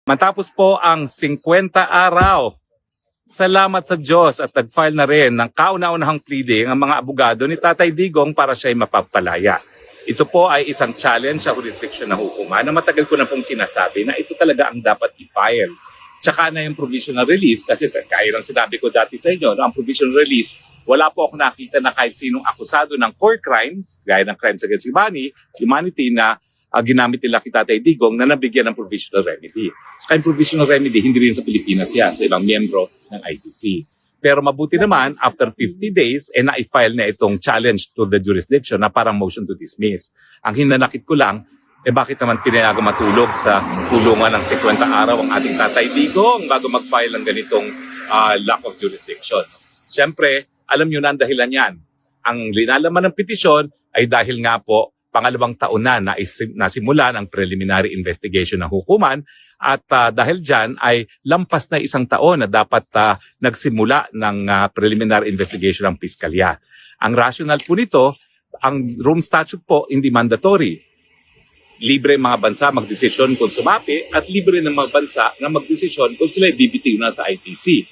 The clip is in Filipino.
Matapos po ang 50 araw, salamat sa Diyos at nag-file na rin ng kauna-unahang pleading ang mga abogado ni Tatay Digong para siya'y mapagpalaya. Ito po ay isang challenge sa jurisdiction ng hukuman na matagal ko na pong sinasabi na ito talaga ang dapat i-file. Tsaka na yung provisional release kasi kaya ng sinabi ko dati sa inyo, no, ang provisional release, wala po ako nakita na kahit sinong akusado ng core crimes, gaya ng crimes against humanity na ginamit nila kay Tatay Digong na nabigyan ng provisional remedy. Kaya provisional remedy, hindi rin sa Pilipinas yan, sa ibang miyembro ng ICC. Pero mabuti naman, after 50 days, na-file na itong challenge to the jurisdiction na parang motion to dismiss. Ang hinanakit ko lang, bakit naman pinayagang matulog sa kulungan ng 50 araw ang ating Tatay Digong bago mag-file ng ganitong lack of jurisdiction? Siyempre, alam nyo na ang dahilan yan. Ang linalaman ng petisyon ay dahil nga po, pangalawang taon na nasimulan ang preliminary investigation ng hukuman at dahil dyan ay lampas na isang taon na dapat nagsimula ng preliminary investigation ng piskalya. Ang rationale po nito, ang Rome Statute po hindi mandatory. Libre ang mga bansa magdesisyon kung sumapi at libre ng mga bansa na magdesisyon kung sila bibitiw na sa ICC.